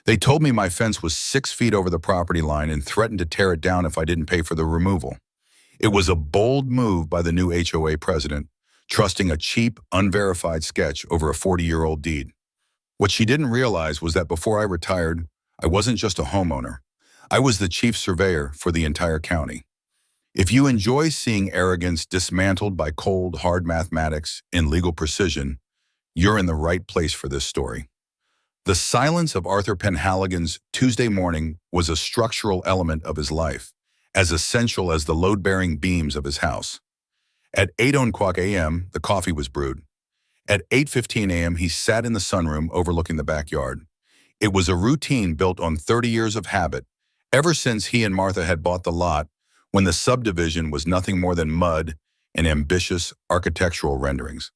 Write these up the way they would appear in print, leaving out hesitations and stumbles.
They told me my fence was 6 feet over the property line and threatened to tear it down if I didn't pay for the removal. It was a bold move by the new HOA president, trusting a cheap, unverified sketch over a 40-year-old deed. What she didn't realize was that before I retired, I wasn't just a homeowner. I was the chief surveyor for the entire county. If you enjoy seeing arrogance dismantled by cold, hard mathematics and legal precision, you're in the right place for this story. The silence of Arthur Penhaligon's Tuesday morning was a structural element of his life, as essential as the load-bearing beams of his house. At 8:00 a.m., the coffee was brewed. At 8:15 a.m., he sat in the sunroom overlooking the backyard. It was a routine built on 30 years of habit, ever since he and Martha had bought the lot when the subdivision was nothing more than mud and ambitious architectural renderings.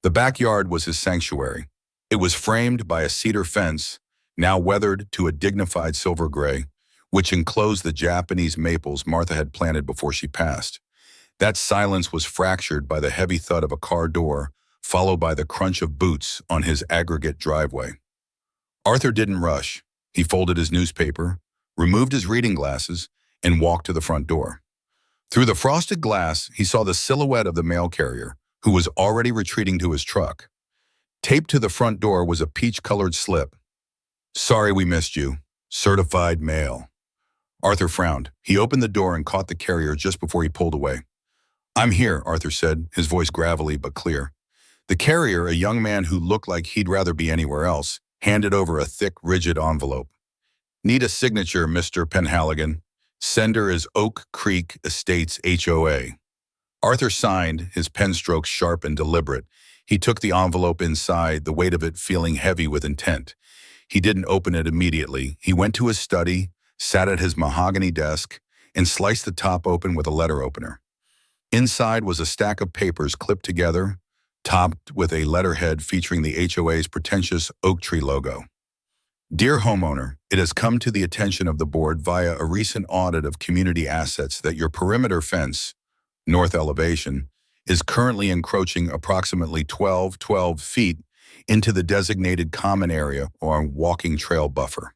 The backyard was his sanctuary. It was framed by a cedar fence, now weathered to a dignified silver gray, which enclosed the Japanese maples Martha had planted before she passed. That silence was fractured by the heavy thud of a car door, followed by the crunch of boots on his aggregate driveway. Arthur didn't rush. He folded his newspaper, removed his reading glasses, and walked to the front door. Through the frosted glass, he saw the silhouette of the mail carrier, who was already retreating to his truck. Taped to the front door was a peach-colored slip. "Sorry we missed you. Certified mail." Arthur frowned. He opened the door and caught the carrier just before he pulled away. "I'm here," Arthur said, his voice gravelly but clear. The carrier, a young man who looked like he'd rather be anywhere else, handed over a thick, rigid envelope. "Need a signature, Mr. Penhaligon. Sender is Oak Creek Estates HOA." Arthur signed, his pen strokes sharp and deliberate. He took the envelope inside, the weight of it feeling heavy with intent. He didn't open it immediately. He went to his study, sat at his mahogany desk, and sliced the top open with a letter opener. Inside was a stack of papers clipped together, topped with a letterhead featuring the HOA's pretentious oak tree logo. "Dear homeowner, it has come to the attention of the board via a recent audit of community assets that your perimeter fence, north elevation, is currently encroaching approximately 12 feet into the designated common area or walking trail buffer."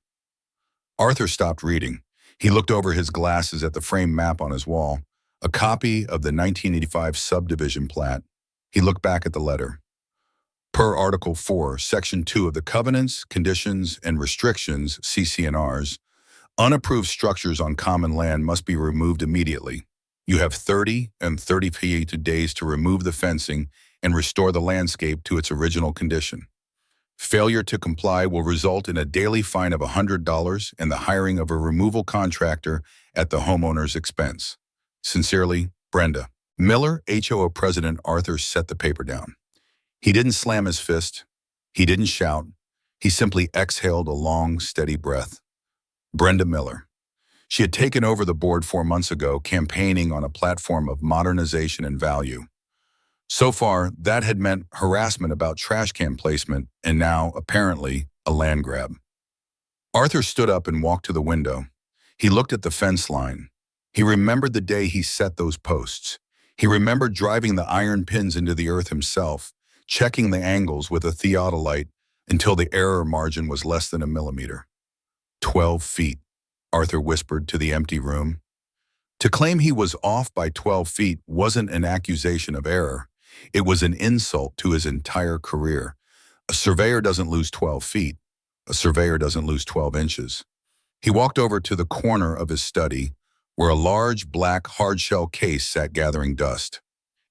Arthur stopped reading. He looked over his glasses at the framed map on his wall, a copy of the 1985 subdivision plat. He looked back at the letter. Per Article 4, Section 2 of the Covenants, Conditions, and Restrictions, CC&Rs, unapproved structures on common land must be removed immediately. You have 30 and 30 days to remove the fencing and restore the landscape to its original condition. Failure to comply will result in a daily fine of $100 and the hiring of a removal contractor at the homeowner's expense. Sincerely, Brenda. Miller, HOA President Arthur set the paper down. He didn't slam his fist. He didn't shout. He simply exhaled a long, steady breath. Brenda Miller. She had taken over the board 4 months ago, campaigning on a platform of modernization and value. So far, that had meant harassment about trash can placement and now, apparently, a land grab. Arthur stood up and walked to the window. He looked at the fence line. He remembered the day he set those posts. He remembered driving the iron pins into the earth himself, checking the angles with a theodolite until the error margin was less than a millimeter. 12 feet, Arthur whispered to the empty room. To claim he was off by 12 feet wasn't an accusation of error. It was an insult to his entire career. A surveyor doesn't lose 12 feet. A surveyor doesn't lose 12 inches. He walked over to the corner of his study, where a large black hard-shell case sat gathering dust.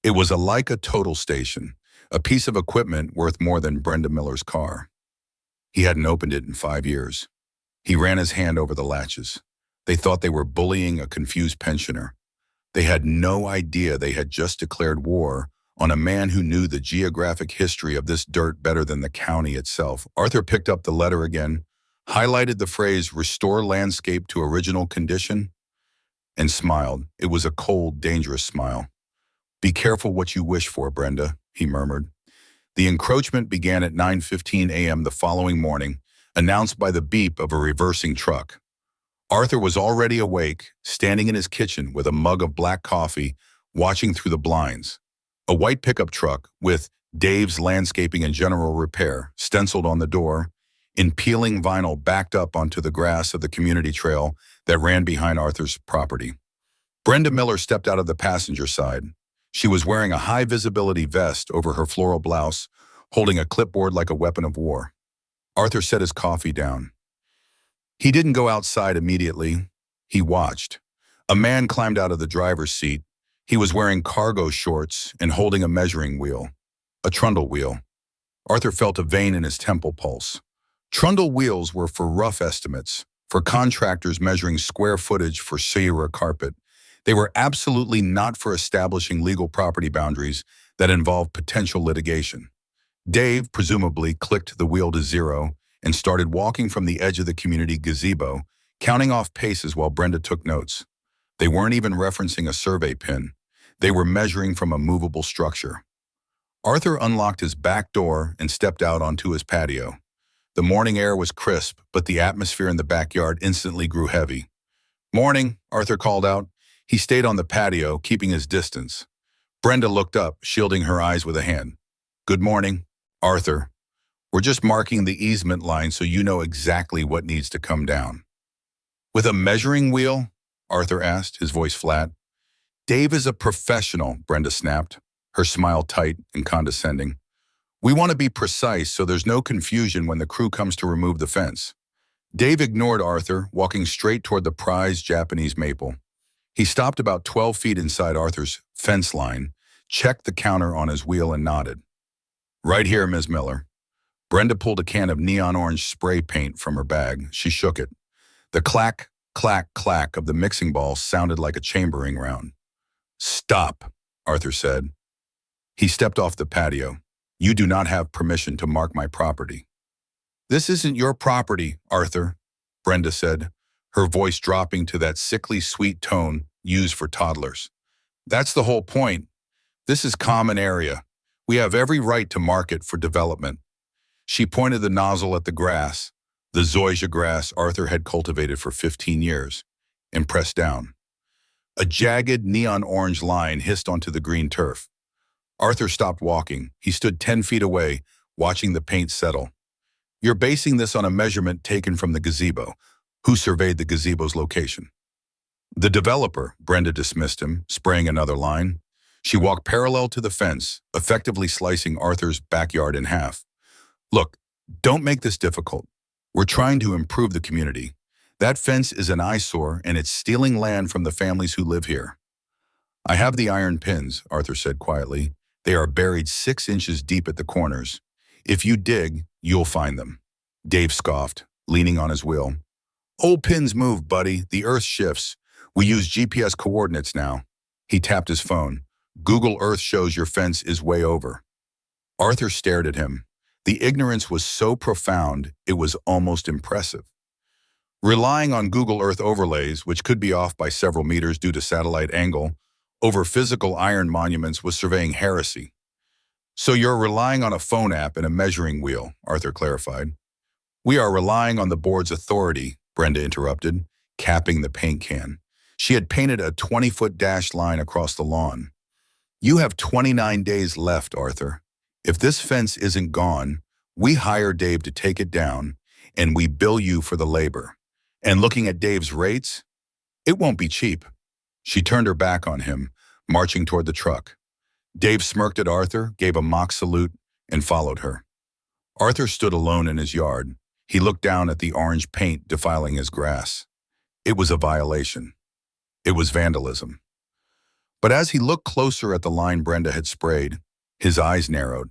It was a Leica total station, a piece of equipment worth more than Brenda Miller's car. He hadn't opened it in 5 years. He ran his hand over the latches. They thought they were bullying a confused pensioner. They had no idea they had just declared war on a man who knew the geographic history of this dirt better than the county itself. Arthur picked up the letter again, highlighted the phrase "restore landscape to original condition," and smiled. It was a cold, dangerous smile. "Be careful what you wish for, Brenda," he murmured. The encroachment began at 9:15 a.m. the following morning, announced by the beep of a reversing truck. Arthur was already awake, standing in his kitchen with a mug of black coffee, watching through the blinds. A white pickup truck with "Dave's Landscaping and General Repair" stenciled on the door in peeling vinyl backed up onto the grass of the community trail that ran behind Arthur's property. Brenda Miller stepped out of the passenger side. She was wearing a high-visibility vest over her floral blouse, holding a clipboard like a weapon of war. Arthur set his coffee down. He didn't go outside immediately. He watched. A man climbed out of the driver's seat. He was wearing cargo shorts and holding a measuring wheel, a trundle wheel. Arthur felt a vein in his temple pulse. Trundle wheels were for rough estimates, for contractors measuring square footage for Sierra carpet. They were absolutely not for establishing legal property boundaries that involved potential litigation. Dave presumably clicked the wheel to 0 and started walking from the edge of the community gazebo, counting off paces while Brenda took notes. They weren't even referencing a survey pin. They were measuring from a movable structure. Arthur unlocked his back door and stepped out onto his patio. The morning air was crisp, but the atmosphere in the backyard instantly grew heavy. "Morning," Arthur called out. He stayed on the patio, keeping his distance. Brenda looked up, shielding her eyes with a hand. "Good morning, Arthur. We're just marking the easement line so you know exactly what needs to come down." "With a measuring wheel?" Arthur asked, his voice flat. "Dave is a professional," Brenda snapped, her smile tight and condescending. "We want to be precise so there's no confusion when the crew comes to remove the fence." Dave ignored Arthur, walking straight toward the prized Japanese maple. He stopped about 12 feet inside Arthur's fence line, checked the counter on his wheel and nodded. "Right here, Ms. Miller." Brenda pulled a can of neon orange spray paint from her bag. She shook it. The clack, clack, clack of the mixing ball sounded like a chambering round. "Stop," Arthur said. He stepped off the patio. "You do not have permission to mark my property." "This isn't your property, Arthur," Brenda said, her voice dropping to that sickly sweet tone used for toddlers. "That's the whole point. This is common area. We have every right to mark it for development." She pointed the nozzle at the grass, the zoysia grass Arthur had cultivated for 15 years, and pressed down. A jagged neon orange line hissed onto the green turf. Arthur stopped walking. He stood 10 feet away, watching the paint settle. "You're basing this on a measurement taken from the gazebo. Who surveyed the gazebo's location?" "The developer," Brenda dismissed him, spraying another line. She walked parallel to the fence, effectively slicing Arthur's backyard in half. "Look, don't make this difficult. We're trying to improve the community. That fence is an eyesore and it's stealing land from the families who live here." "I have the iron pins," Arthur said quietly. "They are buried 6 inches deep at the corners. If you dig, you'll find them." Dave scoffed, leaning on his wheel. "Old pins move, buddy. The earth shifts. We use GPS coordinates now." He tapped his phone. "Google Earth shows your fence is way over." Arthur stared at him. The ignorance was so profound, it was almost impressive. Relying on Google Earth overlays, which could be off by several meters due to satellite angle, over physical iron monuments was surveying heresy. "So you're relying on a phone app and a measuring wheel," Arthur clarified. "We are relying on the board's authority," Brenda interrupted, capping the paint can. She had painted a 20-foot dashed line across the lawn. "You have 29 days left, Arthur. If this fence isn't gone, we hire Dave to take it down, and we bill you for the labor. And looking at Dave's rates, it won't be cheap." She turned her back on him, marching toward the truck. Dave smirked at Arthur, gave a mock salute, and followed her. Arthur stood alone in his yard. He looked down at the orange paint defiling his grass. It was a violation. It was vandalism. But as he looked closer at the line Brenda had sprayed, his eyes narrowed.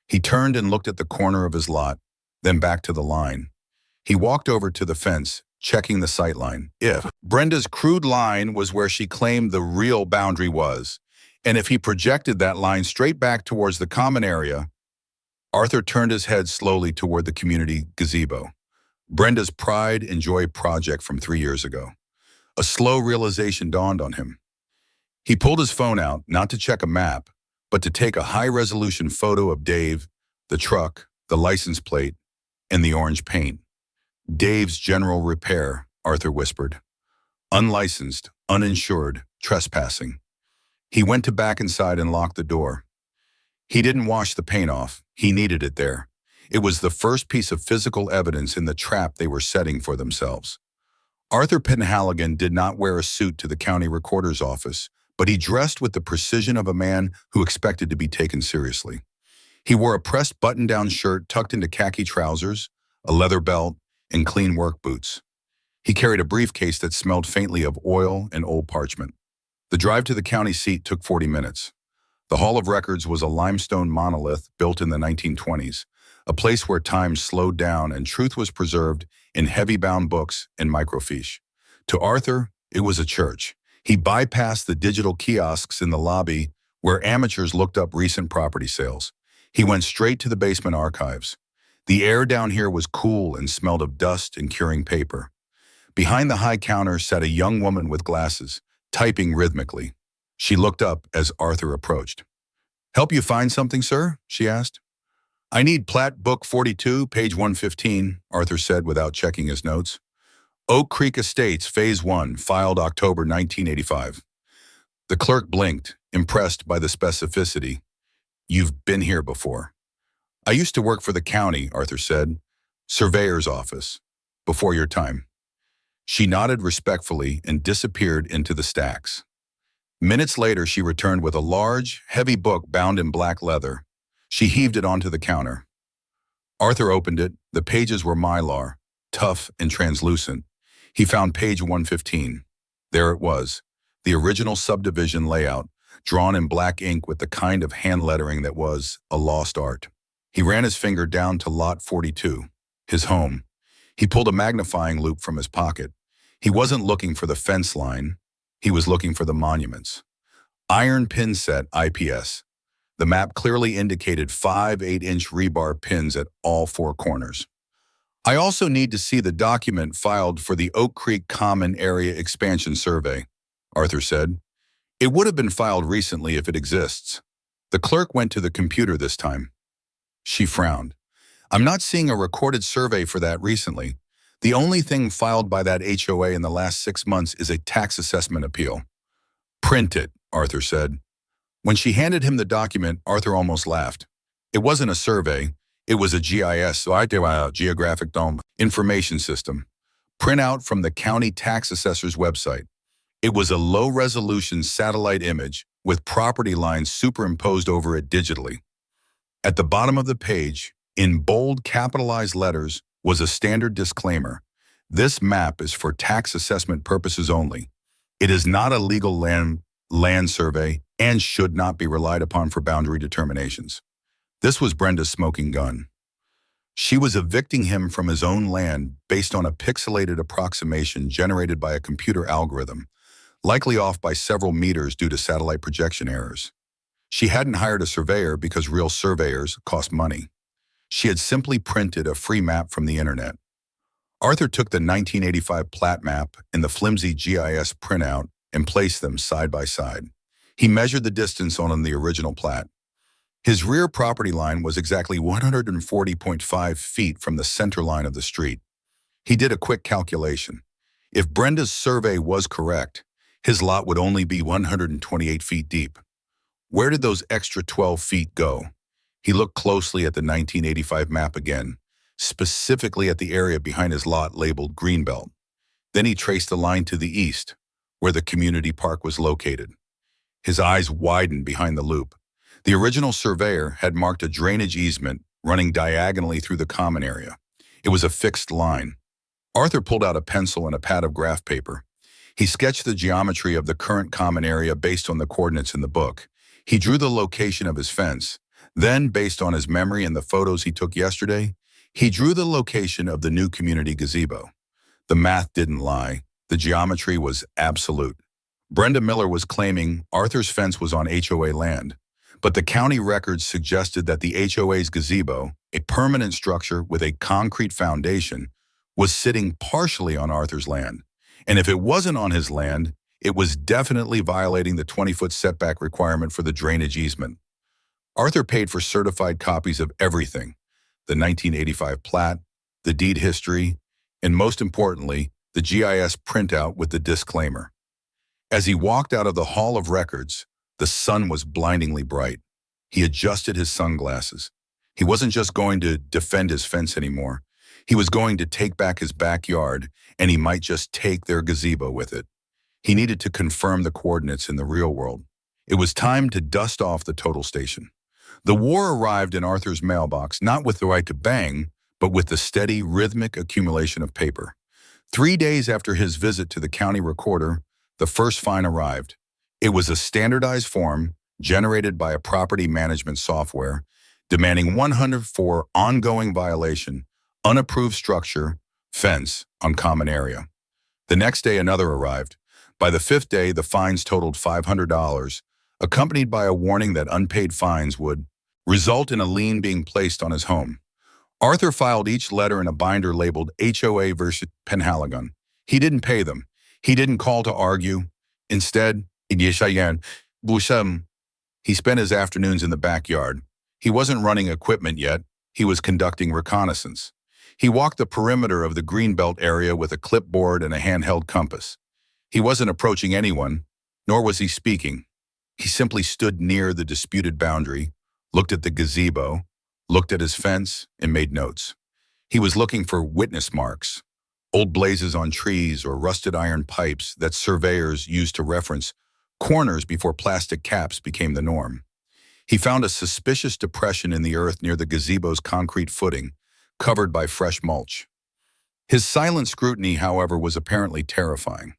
He turned and looked at the corner of his lot, then back to the line. He walked over to the fence, checking the sight line. If Brenda's crude line was where she claimed the real boundary was, and if he projected that line straight back towards the common area, Arthur turned his head slowly toward the community gazebo. Brenda's pride and joy project from 3 years ago. A slow realization dawned on him. He pulled his phone out, not to check a map, but to take a high-resolution photo of Dave, the truck, the license plate, and the orange paint. "Dave's General Repair," Arthur whispered. "Unlicensed, uninsured, trespassing." He went to back inside and locked the door. He didn't wash the paint off. He needed it there. It was the first piece of physical evidence in the trap they were setting for themselves. Arthur Penhaligon did not wear a suit to the county recorder's office, but he dressed with the precision of a man who expected to be taken seriously. He wore a pressed button-down shirt tucked into khaki trousers, a leather belt, and clean work boots. He carried a briefcase that smelled faintly of oil and old parchment. The drive to the county seat took 40 minutes. The Hall of Records was a limestone monolith built in the 1920s, a place where time slowed down and truth was preserved in heavy-bound books and microfiche. To Arthur, it was a church. He bypassed the digital kiosks in the lobby where amateurs looked up recent property sales. He went straight to the basement archives. The air down here was cool and smelled of dust and curing paper. Behind the high counter sat a young woman with glasses, typing rhythmically. She looked up as Arthur approached. "Help you find something, sir?" she asked. "I need Plat Book 42, page 115, Arthur said without checking his notes. "Oak Creek Estates, Phase 1, filed October 1985. The clerk blinked, impressed by the specificity. "You've been here before." "I used to work for the county," Arthur said. "Surveyor's office. Before your time." She nodded respectfully and disappeared into the stacks. Minutes later, she returned with a large, heavy book bound in black leather. She heaved it onto the counter. Arthur opened it. The pages were mylar, tough and translucent. He found page 115. There it was, the original subdivision layout, drawn in black ink with the kind of hand lettering that was a lost art. He ran his finger down to lot 42, his home. He pulled a magnifying loupe from his pocket. He wasn't looking for the fence line. He was looking for the monuments. Iron pin set IPS. The map clearly indicated 5 8-inch rebar pins at all 4 corners. "I also need to see the document filed for the Oak Creek Common Area Expansion Survey," Arthur said. "It would have been filed recently if it exists." The clerk went to the computer this time. She frowned. "I'm not seeing a recorded survey for that recently. The only thing filed by that HOA in the last 6 months is a tax assessment appeal." "Print it," Arthur said. When she handed him the document, Arthur almost laughed. It wasn't a survey. It was a GIS, Geographic Information System, printout from the county tax assessor's website. It was a low-resolution satellite image with property lines superimposed over it digitally. At the bottom of the page, in bold capitalized letters, was a standard disclaimer. "This map is for tax assessment purposes only. It is not a legal land survey and should not be relied upon for boundary determinations." This was Brenda's smoking gun. She was evicting him from his own land based on a pixelated approximation generated by a computer algorithm, likely off by several meters due to satellite projection errors. She hadn't hired a surveyor because real surveyors cost money. She had simply printed a free map from the internet. Arthur took the 1985 plat map and the flimsy GIS printout and placed them side by side. He measured the distance on the original plat. His rear property line was exactly 140.5 feet from the center line of the street. He did a quick calculation. If Brenda's survey was correct, his lot would only be 128 feet deep. Where did those extra 12 feet go? He looked closely at the 1985 map again, specifically at the area behind his lot labeled Greenbelt. Then he traced the line to the east, where the community park was located. His eyes widened behind the loop. The original surveyor had marked a drainage easement running diagonally through the common area. It was a fixed line. Arthur pulled out a pencil and a pad of graph paper. He sketched the geometry of the current common area based on the coordinates in the book. He drew the location of his fence. Then, based on his memory and the photos he took yesterday, he drew the location of the new community gazebo. The math didn't lie. The geometry was absolute. Brenda Miller was claiming Arthur's fence was on HOA land, but the county records suggested that the HOA's gazebo, a permanent structure with a concrete foundation, was sitting partially on Arthur's land. And if it wasn't on his land, it was definitely violating the 20-foot setback requirement for the drainage easement. Arthur paid for certified copies of everything, the 1985 plat, the deed history, and most importantly, the GIS printout with the disclaimer. As he walked out of the Hall of Records, the sun was blindingly bright. He adjusted his sunglasses. He wasn't just going to defend his fence anymore. He was going to take back his backyard, and he might just take their gazebo with it. He needed to confirm the coordinates in the real world. It was time to dust off the total station. The war arrived in Arthur's mailbox, not with the right to bang, but with the steady, rhythmic accumulation of paper. 3 days after his visit to the county recorder, the first fine arrived. It was a standardized form generated by a property management software demanding 100 for ongoing violation, unapproved structure, fence on common area. The next day, another arrived. By the fifth day, the fines totaled $500, accompanied by a warning that unpaid fines would result in a lien being placed on his home. Arthur filed each letter in a binder labeled HOA versus Penhaligon. He didn't pay them. He didn't call to argue. Instead, he spent his afternoons in the backyard. He wasn't running equipment yet. He was conducting reconnaissance. He walked the perimeter of the Greenbelt area with a clipboard and a handheld compass. He wasn't approaching anyone, nor was he speaking. He simply stood near the disputed boundary, looked at the gazebo, looked at his fence, and made notes. He was looking for witness marks, old blazes on trees or rusted iron pipes that surveyors used to reference corners before plastic caps became the norm. He found a suspicious depression in the earth near the gazebo's concrete footing, covered by fresh mulch. His silent scrutiny, however, was apparently terrifying.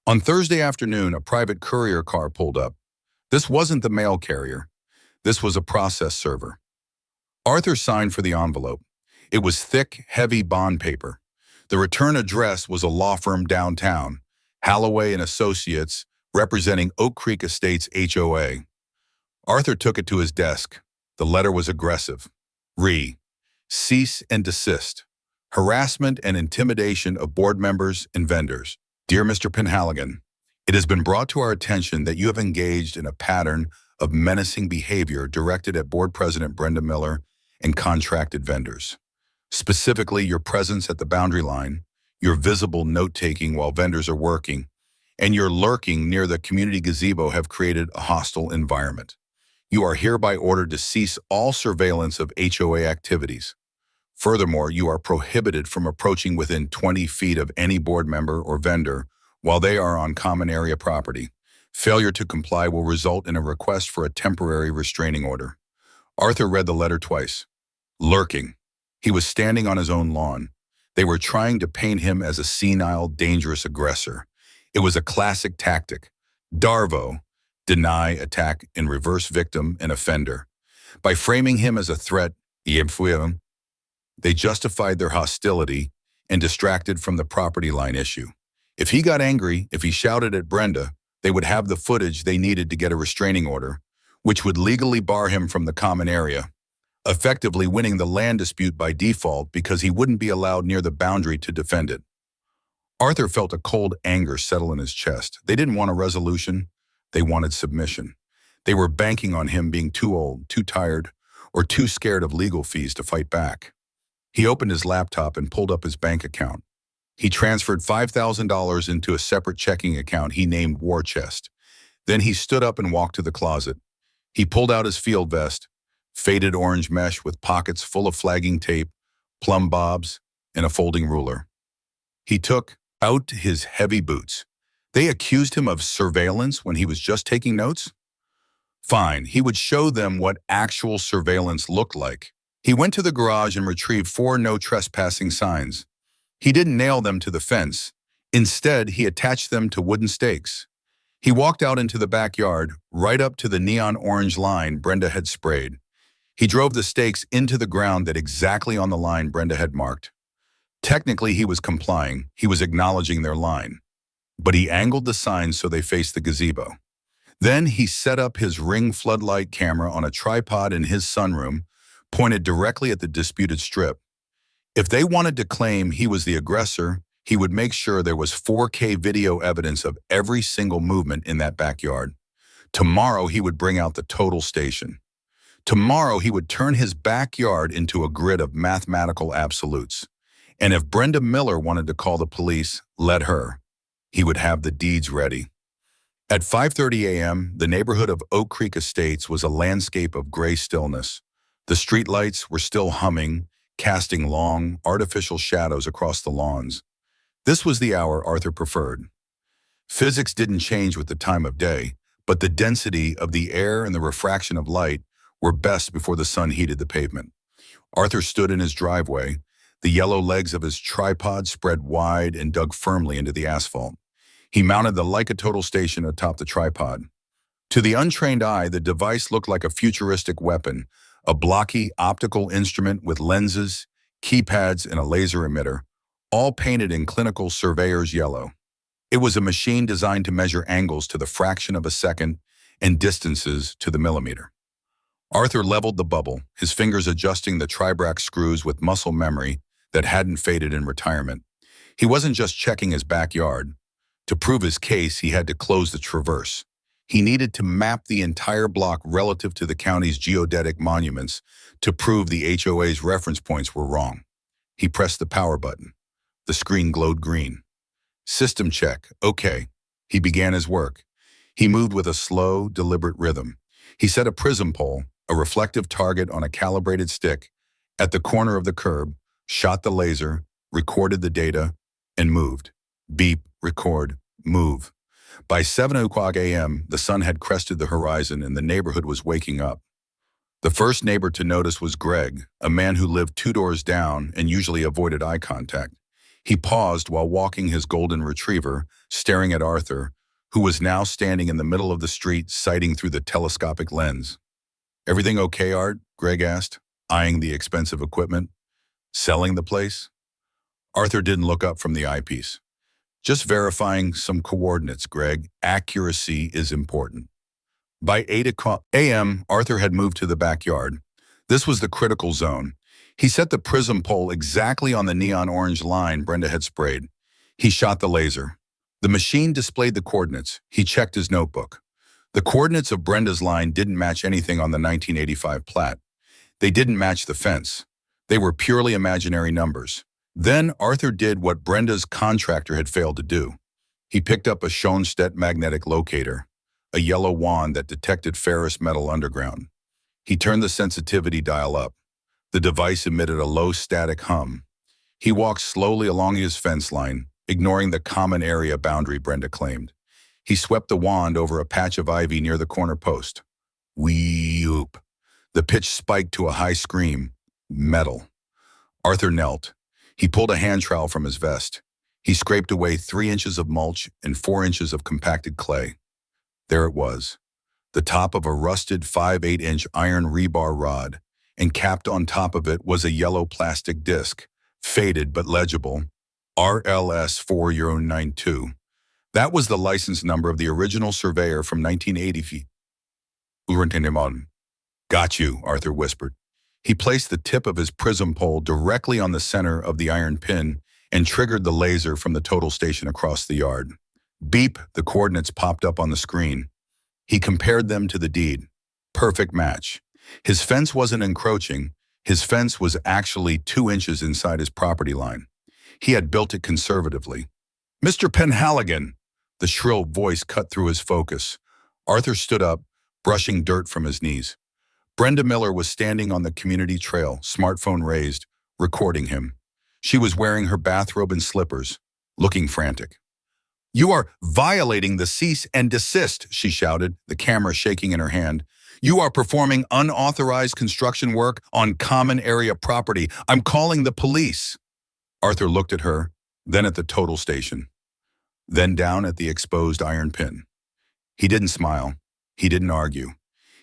On Thursday afternoon, a private courier car pulled up. This wasn't the mail carrier. This was a process server. Arthur signed for the envelope. It was thick, heavy bond paper. The return address was a law firm downtown, Holloway and Associates, representing Oak Creek Estates HOA. Arthur took it to his desk. The letter was aggressive. Cease and desist. Harassment and intimidation of board members and vendors. Dear Mr. Penhaligon, it has been brought to our attention that you have engaged in a pattern of menacing behavior directed at Board President Brenda Miller and contracted vendors. Specifically, your presence at the boundary line, your visible note-taking while vendors are working, and your lurking near the community gazebo have created a hostile environment. You are hereby ordered to cease all surveillance of HOA activities. Furthermore, you are prohibited from approaching within 20 feet of any board member or vendor while they are on common area property. Failure to comply will result in a request for a temporary restraining order. Arthur read the letter twice. Lurking. He was standing on his own lawn. They were trying to paint him as a senile, dangerous aggressor. It was a classic tactic. Darvo, deny, attack, and reverse victim and offender. By framing him as a threat, they justified their hostility and distracted from the property line issue. If he got angry, if he shouted at Brenda, they would have the footage they needed to get a restraining order, which would legally bar him from the common area, effectively winning the land dispute by default because he wouldn't be allowed near the boundary to defend it. Arthur felt a cold anger settle in his chest. They didn't want a resolution. They wanted submission. They were banking on him being too old, too tired, or too scared of legal fees to fight back. He opened his laptop and pulled up his bank account. He transferred $5,000 into a separate checking account he named War Chest. Then he stood up and walked to the closet. He pulled out his field vest, faded orange mesh with pockets full of flagging tape, plumb bobs, and a folding ruler. He took out his heavy boots. They accused him of surveillance when he was just taking notes? Fine, he would show them what actual surveillance looked like. He went to the garage and retrieved 4 no trespassing signs. He didn't nail them to the fence. Instead, he attached them to wooden stakes. He walked out into the backyard, right up to the neon orange line Brenda had sprayed. He drove the stakes into the ground that exactly on the line Brenda had marked. Technically, he was complying. He was acknowledging their line. But he angled the signs so they faced the gazebo. Then he set up his Ring floodlight camera on a tripod in his sunroom, pointed directly at the disputed strip. If they wanted to claim he was the aggressor, he would make sure there was 4K video evidence of every single movement in that backyard. Tomorrow, he would bring out the total station. Tomorrow, he would turn his backyard into a grid of mathematical absolutes. And if Brenda Miller wanted to call the police, let her. He would have the deeds ready. At 5:30 a.m., the neighborhood of Oak Creek Estates was a landscape of gray stillness. The streetlights were still humming, casting long, artificial shadows across the lawns. This was the hour Arthur preferred. Physics didn't change with the time of day, but the density of the air and the refraction of light were best before the sun heated the pavement. Arthur stood in his driveway, the yellow legs of his tripod spread wide and dug firmly into the asphalt. He mounted the Leica total station atop the tripod. To the untrained eye, the device looked like a futuristic weapon, a blocky optical instrument with lenses, keypads, and a laser emitter, all painted in clinical surveyor's yellow. It was a machine designed to measure angles to the fraction of a second and distances to the millimeter. Arthur leveled the bubble, his fingers adjusting the tribrax screws with muscle memory that hadn't faded in retirement. He wasn't just checking his backyard. To prove his case, he had to close the traverse. He needed to map the entire block relative to the county's geodetic monuments to prove the HOA's reference points were wrong. He pressed the power button. The screen glowed green. System check. Okay. He began his work. He moved with a slow, deliberate rhythm. He set a prism pole, a reflective target on a calibrated stick, at the corner of the curb, shot the laser, recorded the data, and moved. Beep, record, move. By 7 o'clock a.m., the sun had crested the horizon and the neighborhood was waking up. The first neighbor to notice was Greg, a man who lived 2 doors down and usually avoided eye contact. He paused while walking his golden retriever, staring at Arthur, who was now standing in the middle of the street, sighting through the telescopic lens. "Everything okay, Art?" Greg asked, eyeing the expensive equipment. "Selling the place?" Arthur didn't look up from the eyepiece. "Just verifying some coordinates, Greg. Accuracy is important." By 8 o'clock a.m., Arthur had moved to the backyard. This was the critical zone. He set the prism pole exactly on the neon orange line Brenda had sprayed. He shot the laser. The machine displayed the coordinates. He checked his notebook. The coordinates of Brenda's line didn't match anything on the 1985 plat. They didn't match the fence. They were purely imaginary numbers. Then Arthur did what Brenda's contractor had failed to do. He picked up a Schoenstedt magnetic locator, a yellow wand that detected ferrous metal underground. He turned the sensitivity dial up. The device emitted a low static hum. He walked slowly along his fence line, ignoring the common area boundary Brenda claimed. He swept the wand over a patch of ivy near the corner post. Whee-oop. The pitch spiked to a high scream. Metal. Arthur knelt. He pulled a hand trowel from his vest. He scraped away 3 inches of mulch and 4 inches of compacted clay. There it was, the top of a rusted 5/8-inch iron rebar rod, and capped on top of it was a yellow plastic disc, faded but legible, RLS 4092. That was the license number of the original surveyor from 1980. "Got you," Arthur whispered. He placed the tip of his prism pole directly on the center of the iron pin and triggered the laser from the total station across the yard. Beep, the coordinates popped up on the screen. He compared them to the deed. Perfect match. His fence wasn't encroaching. His fence was actually 2 inches inside his property line. He had built it conservatively. "Mr. Penhaligon!" The shrill voice cut through his focus. Arthur stood up, brushing dirt from his knees. Brenda Miller was standing on the community trail, smartphone raised, recording him. She was wearing her bathrobe and slippers, looking frantic. "You are violating the cease and desist," she shouted, the camera shaking in her hand. "You are performing unauthorized construction work on common area property. I'm calling the police." Arthur looked at her, then at the total station, then down at the exposed iron pin. He didn't smile. He didn't argue.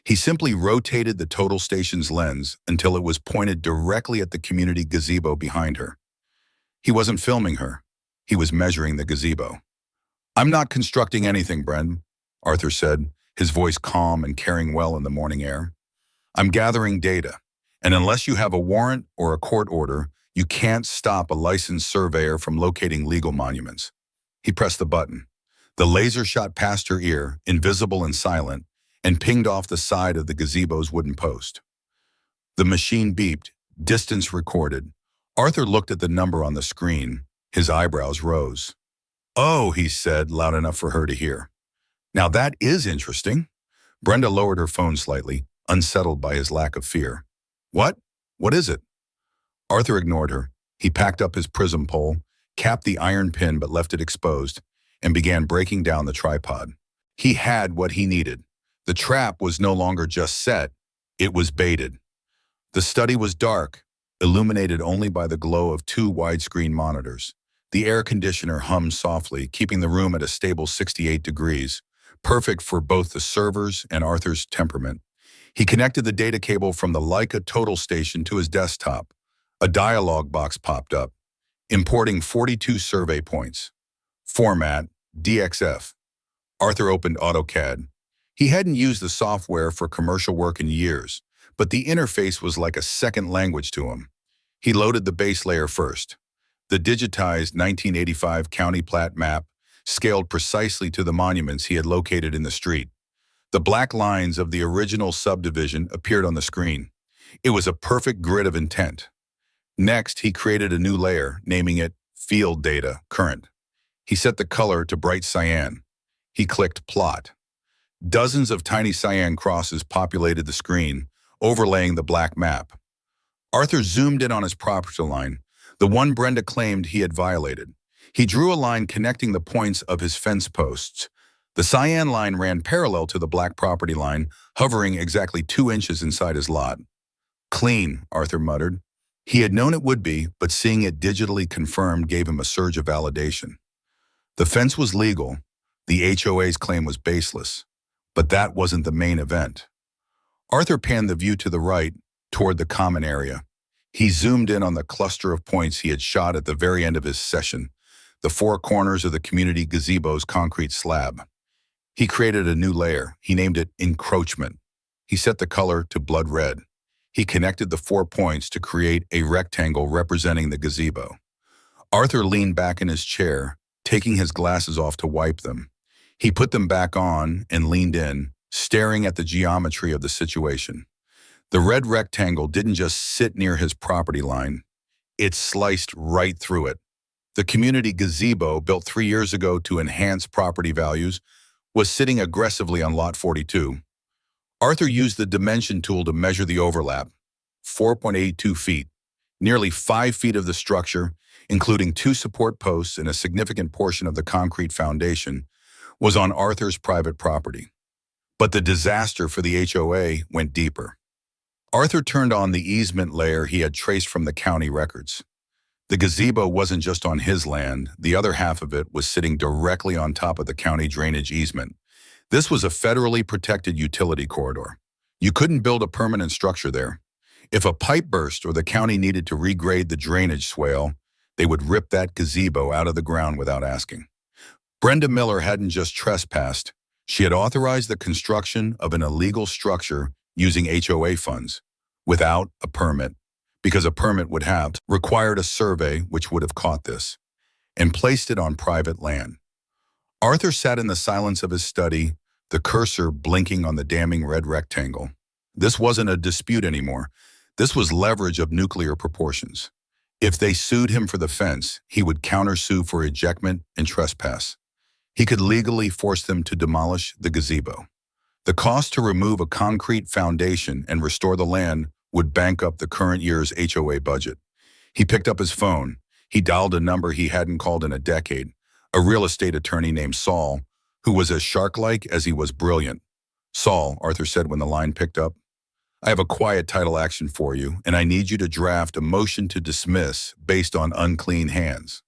He simply rotated the total station's lens until it was pointed directly at the community gazebo behind her. He wasn't filming her. He was measuring the gazebo. "I'm not constructing anything, Bren," Arthur said, his voice calm and carrying well in the morning air. "I'm gathering data, and unless you have a warrant or a court order, you can't stop a licensed surveyor from locating legal monuments." He pressed the button. The laser shot past her ear, invisible and silent, and pinged off the side of the gazebo's wooden post. The machine beeped, distance recorded. Arthur looked at the number on the screen. His eyebrows rose. "Oh," he said, loud enough for her to hear. "Now that is interesting." Brenda lowered her phone slightly, unsettled by his lack of fear. What? What is it? Arthur ignored her. He packed up his prism pole, capped the iron pin but left it exposed, and began breaking down the tripod. He had what he needed. The trap was no longer just set, it was baited. The study was dark, illuminated only by the glow of two widescreen monitors. The air conditioner hummed softly, keeping the room at a stable 68 degrees, perfect for both the servers and Arthur's temperament. He connected the data cable from the Leica total station to his desktop. A dialog box popped up, importing 42 survey points. Format, DXF. Arthur opened AutoCAD. He hadn't used the software for commercial work in years, but the interface was like a second language to him. He loaded the base layer first. The digitized 1985 county plat map scaled precisely to the monuments he had located in the street. The black lines of the original subdivision appeared on the screen. It was a perfect grid of intent. Next, he created a new layer, naming it Field Data Current. He set the color to bright cyan. He clicked Plot. Dozens of tiny cyan crosses populated the screen, overlaying the black map. Arthur zoomed in on his property line, the one Brenda claimed he had violated. He drew a line connecting the points of his fence posts. The cyan line ran parallel to the black property line, hovering exactly 2 inches inside his lot. Clean, Arthur muttered. He had known it would be, but seeing it digitally confirmed gave him a surge of validation. The fence was legal. The HOA's claim was baseless. But that wasn't the main event. Arthur panned the view to the right, toward the common area. He zoomed in on the cluster of points he had shot at the very end of his session, the 4 corners of the community gazebo's concrete slab. He created a new layer. He named it Encroachment. He set the color to blood red. He connected the 4 points to create a rectangle representing the gazebo. Arthur leaned back in his chair, taking his glasses off to wipe them. He put them back on and leaned in, staring at the geometry of the situation. The red rectangle didn't just sit near his property line. It sliced right through it. The community gazebo, built 3 years ago to enhance property values, was sitting aggressively on Lot 42. Arthur used the dimension tool to measure the overlap, 4.82 feet. Nearly 5 feet of the structure, including 2 support posts and a significant portion of the concrete foundation, was on Arthur's private property. But the disaster for the HOA went deeper. Arthur turned on the easement layer he had traced from the county records. The gazebo wasn't just on his land, the other half of it was sitting directly on top of the county drainage easement. This was a federally protected utility corridor. You couldn't build a permanent structure there. If a pipe burst or the county needed to regrade the drainage swale, they would rip that gazebo out of the ground without asking. Brenda Miller hadn't just trespassed, she had authorized the construction of an illegal structure using HOA funds, without a permit, because a permit would have required a survey which would have caught this, and placed it on private land. Arthur sat in the silence of his study, the cursor blinking on the damning red rectangle. This wasn't a dispute anymore. This was leverage of nuclear proportions. If they sued him for the fence, he would countersue for ejectment and trespass. He could legally force them to demolish the gazebo. The cost to remove a concrete foundation and restore the land would bank up the current year's HOA budget. He picked up his phone. He dialed a number he hadn't called in a decade, a real estate attorney named Saul, who was as shark-like as he was brilliant. Saul, Arthur said when the line picked up, I have a quiet title action for you, and I need you to draft a motion to dismiss based on unclean hands.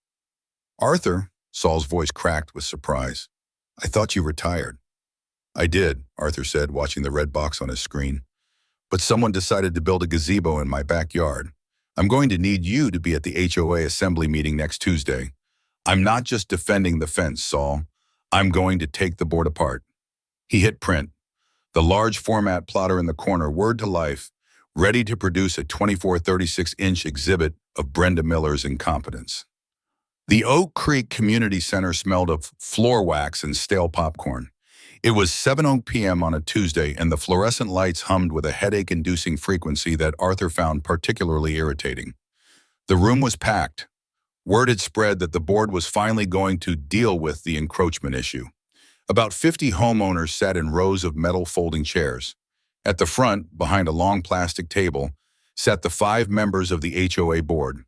Arthur, Saul's voice cracked with surprise. I thought you retired. I did, Arthur said, watching the red box on his screen. But someone decided to build a gazebo in my backyard. I'm going to need you to be at the HOA assembly meeting next Tuesday. I'm not just defending the fence, Saul. I'm going to take the board apart. He hit print. The large format plotter in the corner whirred to life, ready to produce a 24-36-inch exhibit of Brenda Miller's incompetence. The Oak Creek Community Center smelled of floor wax and stale popcorn. It was 7:00 p.m. on a Tuesday, and the fluorescent lights hummed with a headache-inducing frequency that Arthur found particularly irritating. The room was packed. Word had spread that the board was finally going to deal with the encroachment issue. About 50 homeowners sat in rows of metal folding chairs. At the front, behind a long plastic table, sat the 5 members of the HOA board.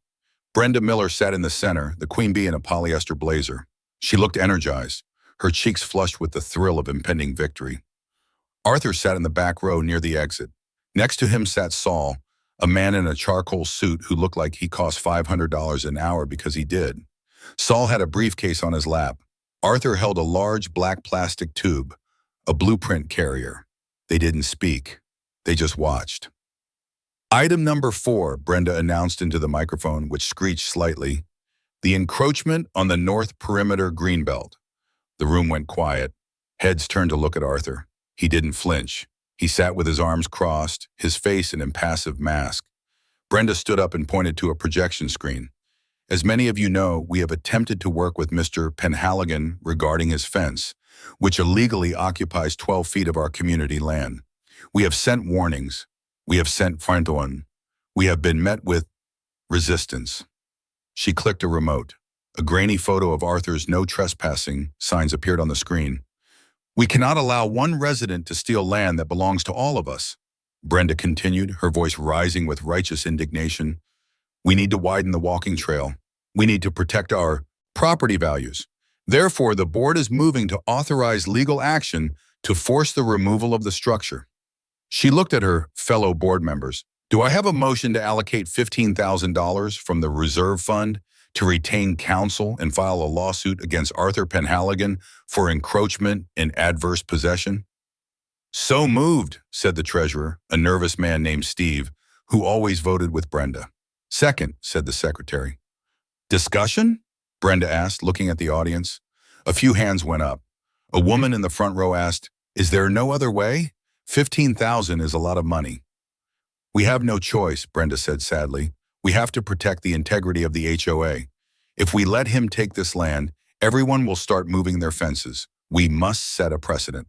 Brenda Miller sat in the center, the queen bee in a polyester blazer. She looked energized, her cheeks flushed with the thrill of impending victory. Arthur sat in the back row near the exit. Next to him sat Saul, a man in a charcoal suit who looked like he cost $500 an hour because he did. Saul had a briefcase on his lap. Arthur held a large black plastic tube, a blueprint carrier. They didn't speak. They just watched. Item number 4, Brenda announced into the microphone, which screeched slightly. The encroachment on the north perimeter greenbelt. The room went quiet. Heads turned to look at Arthur. He didn't flinch. He sat with his arms crossed, his face an impassive mask. Brenda stood up and pointed to a projection screen. As many of you know, we have attempted to work with Mr. Penhaligon regarding his fence, which illegally occupies 12 feet of our community land. We have sent warnings. We have sent Frantoin. We have been met with resistance. She clicked a remote. A grainy photo of Arthur's no trespassing signs appeared on the screen. We cannot allow one resident to steal land that belongs to all of us. Brenda continued, her voice rising with righteous indignation. We need to widen the walking trail. We need to protect our property values. Therefore, the board is moving to authorize legal action to force the removal of the structure. She looked at her fellow board members. Do I have a motion to allocate $15,000 from the reserve fund to retain counsel and file a lawsuit against Arthur Penhaligon for encroachment and adverse possession? So moved, said the treasurer, a nervous man named Steve, who always voted with Brenda. Second, said the secretary. Discussion? Brenda asked, looking at the audience. A few hands went up. A woman in the front row asked, Is there no other way? $15,000 is a lot of money. We have no choice, Brenda said sadly. We have to protect the integrity of the HOA. If we let him take this land, everyone will start moving their fences. We must set a precedent.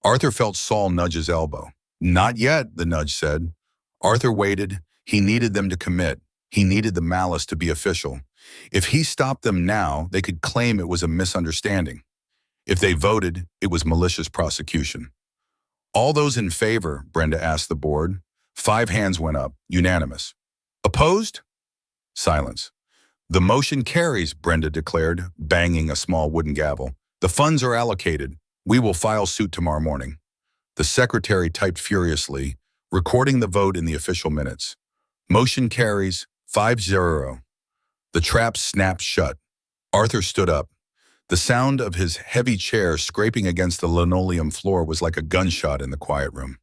Arthur felt Saul nudge his elbow. Not yet, the nudge said. Arthur waited. He needed them to commit. He needed the malice to be official. If he stopped them now, they could claim it was a misunderstanding. If they voted, it was malicious prosecution. All those in favor, Brenda asked the board. 5 hands went up, unanimous. Opposed? Silence. The motion carries, Brenda declared, banging a small wooden gavel. The funds are allocated. We will file suit tomorrow morning. The secretary typed furiously, recording the vote in the official minutes. Motion carries 5-0. The trap snapped shut. Arthur stood up. The sound of his heavy chair scraping against the linoleum floor was like a gunshot in the quiet room.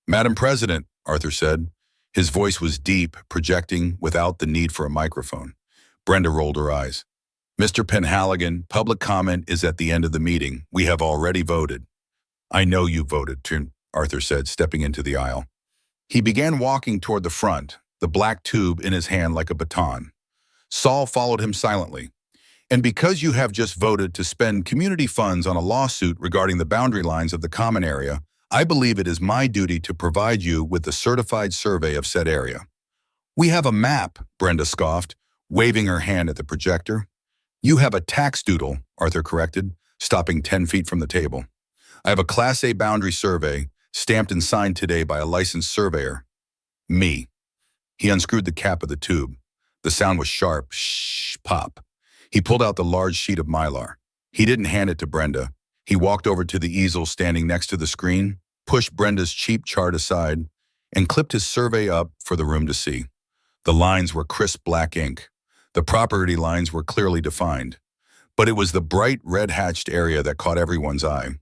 Madam President, Arthur said. His voice was deep, projecting without the need for a microphone. Brenda rolled her eyes. Mr. Penhaligon, public comment is at the end of the meeting. We have already voted. I know you voted, Arthur said, stepping into the aisle. He began walking toward the front, the black tube in his hand like a baton. Saul followed him silently. And because you have just voted to spend community funds on a lawsuit regarding the boundary lines of the common area, I believe it is my duty to provide you with the certified survey of said area. We have a map, Brenda scoffed, waving her hand at the projector. You have a tax doodle, Arthur corrected, stopping 10 feet from the table. I have a Class A boundary survey, stamped and signed today by a licensed surveyor. Me. He unscrewed the cap of the tube. The sound was sharp, shh, pop. He pulled out the large sheet of Mylar. He didn't hand it to Brenda. He walked over to the easel standing next to the screen, pushed Brenda's cheap chart aside, and clipped his survey up for the room to see. The lines were crisp black ink. The property lines were clearly defined. But it was the bright red-hatched area that caught everyone's eye.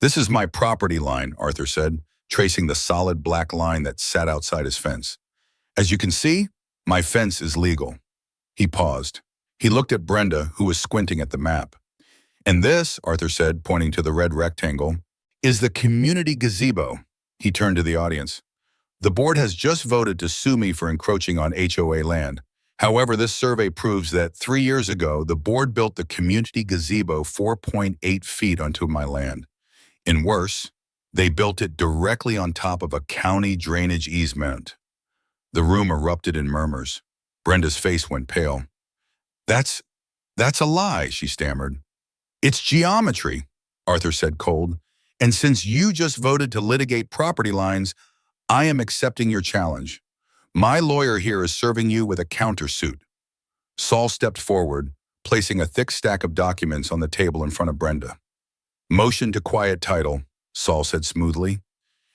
This is my property line, Arthur said, tracing the solid black line that sat outside his fence. As you can see, my fence is legal. He paused. He looked at Brenda, who was squinting at the map. And this, Arthur said, pointing to the red rectangle, is the community gazebo. He turned to the audience. The board has just voted to sue me for encroaching on HOA land. However, this survey proves that 3 years ago, the board built the community gazebo 4.8 feet onto my land. And worse, they built it directly on top of a county drainage easement. The room erupted in murmurs. Brenda's face went pale. That's a lie, she stammered. It's geometry, Arthur said cold. And since you just voted to litigate property lines, I am accepting your challenge. My lawyer here is serving you with a countersuit. Saul stepped forward, placing a thick stack of documents on the table in front of Brenda. Motion to quiet title, Saul said smoothly,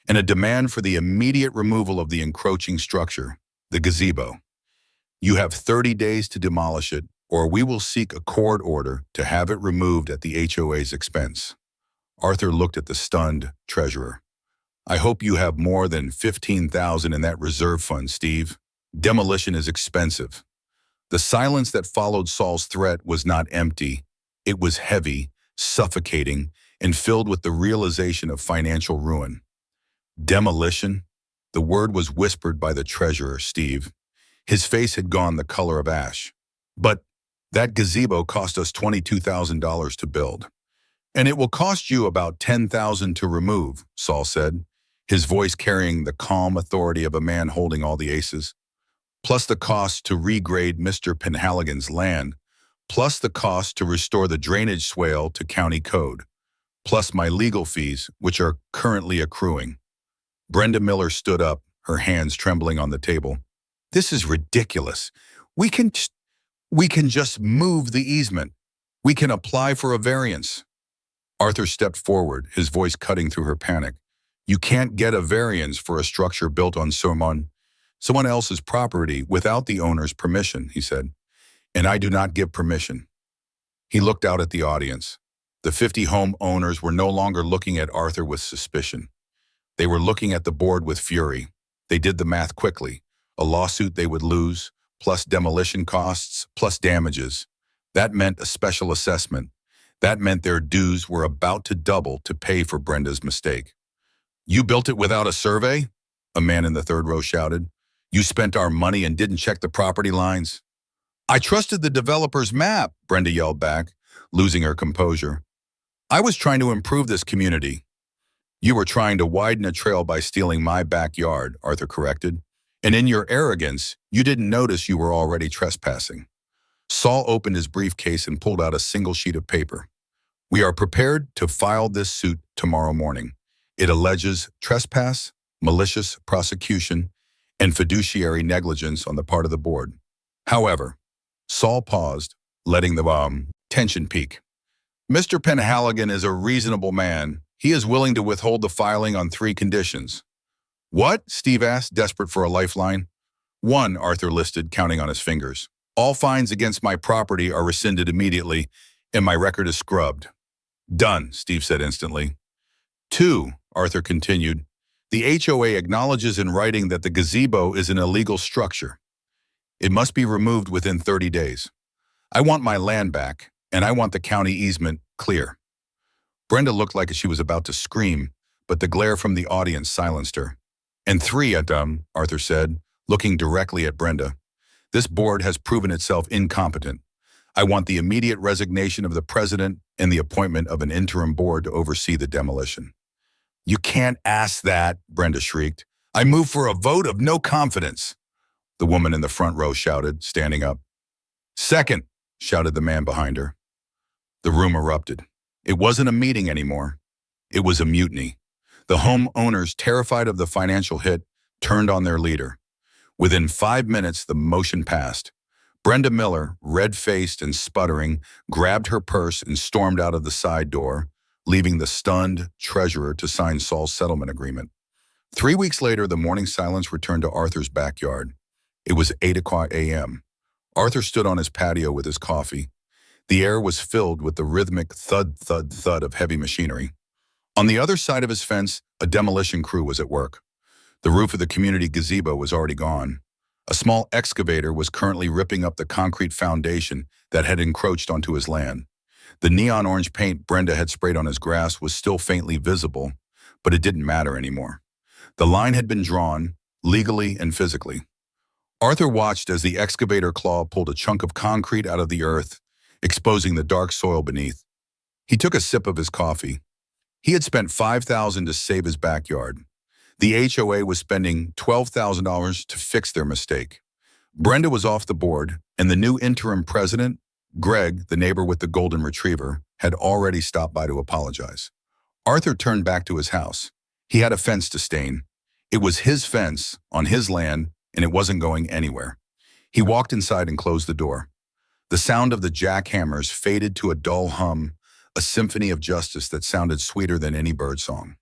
and a demand for the immediate removal of the encroaching structure, the gazebo. You have 30 days to demolish it, or we will seek a court order to have it removed at the HOA's expense. Arthur looked at the stunned treasurer. I hope you have more than $15,000 in that reserve fund, Steve. Demolition is expensive. The silence that followed Saul's threat was not empty. It was heavy, suffocating, and filled with the realization of financial ruin. Demolition? The word was whispered by the treasurer, Steve. His face had gone the color of ash. But that gazebo cost us $22,000 to build. And it will cost you about $10,000 to remove, Saul said, his voice carrying the calm authority of a man holding all the aces. Plus the cost to regrade Mr. Penhaligon's land, plus the cost to restore the drainage swale to county code, plus my legal fees, which are currently accruing. Brenda Miller stood up, her hands trembling on the table. This is ridiculous. We can just move the easement. We can apply for a variance. Arthur stepped forward, his voice cutting through her panic. You can't get a variance for a structure built on someone else's property without the owner's permission, he said. And I do not give permission. He looked out at the audience. The 50 home owners were no longer looking at Arthur with suspicion. They were looking at the board with fury. They did the math quickly. A lawsuit they would lose, plus demolition costs, plus damages. That meant a special assessment. That meant their dues were about to double to pay for Brenda's mistake. You built it without a survey? A man in the third row shouted. You spent our money and didn't check the property lines? I trusted the developer's map, Brenda yelled back, losing her composure. I was trying to improve this community. You were trying to widen a trail by stealing my backyard, Arthur corrected. And in your arrogance, you didn't notice you were already trespassing. Saul opened his briefcase and pulled out a single sheet of paper. We are prepared to file this suit tomorrow morning. It alleges trespass, malicious prosecution, and fiduciary negligence on the part of the board. However, Saul paused, letting the tension peak. Mr. Penhaligon is a reasonable man. He is willing to withhold the filing on 3 conditions. What? Steve asked, desperate for a lifeline. 1, Arthur listed, counting on his fingers. All fines against my property are rescinded immediately, and my record is scrubbed. Done, Steve said instantly. 2, Arthur continued. The HOA acknowledges in writing that the gazebo is an illegal structure. It must be removed within 30 days. I want my land back, and I want the county easement clear. Brenda looked like she was about to scream, but the glare from the audience silenced her. And 3, Arthur said, looking directly at Brenda. This board has proven itself incompetent. I want the immediate resignation of the president and the appointment of an interim board to oversee the demolition. You can't ask that, Brenda shrieked. I move for a vote of no confidence. The woman in the front row shouted, standing up. Second, shouted the man behind her. The room erupted. It wasn't a meeting anymore. It was a mutiny. The homeowners, terrified of the financial hit, turned on their leader. Within 5 minutes, the motion passed. Brenda Miller, red-faced and sputtering, grabbed her purse and stormed out of the side door, leaving the stunned treasurer to sign Saul's settlement agreement. 3 weeks later, the morning silence returned to Arthur's backyard. It was 8:00 a.m. Arthur stood on his patio with his coffee. The air was filled with the rhythmic thud, thud, thud of heavy machinery. On the other side of his fence, a demolition crew was at work. The roof of the community gazebo was already gone. A small excavator was currently ripping up the concrete foundation that had encroached onto his land. The neon orange paint Brenda had sprayed on his grass was still faintly visible, but it didn't matter anymore. The line had been drawn, legally and physically. Arthur watched as the excavator claw pulled a chunk of concrete out of the earth, exposing the dark soil beneath. He took a sip of his coffee. He had spent $5,000 to save his backyard. The HOA was spending $12,000 to fix their mistake. Brenda was off the board, and the new interim president, Greg, the neighbor with the golden retriever, had already stopped by to apologize. Arthur turned back to his house. He had a fence to stain. It was his fence, on his land, and it wasn't going anywhere. He walked inside and closed the door. The sound of the jackhammers faded to a dull hum, a symphony of justice that sounded sweeter than any birdsong.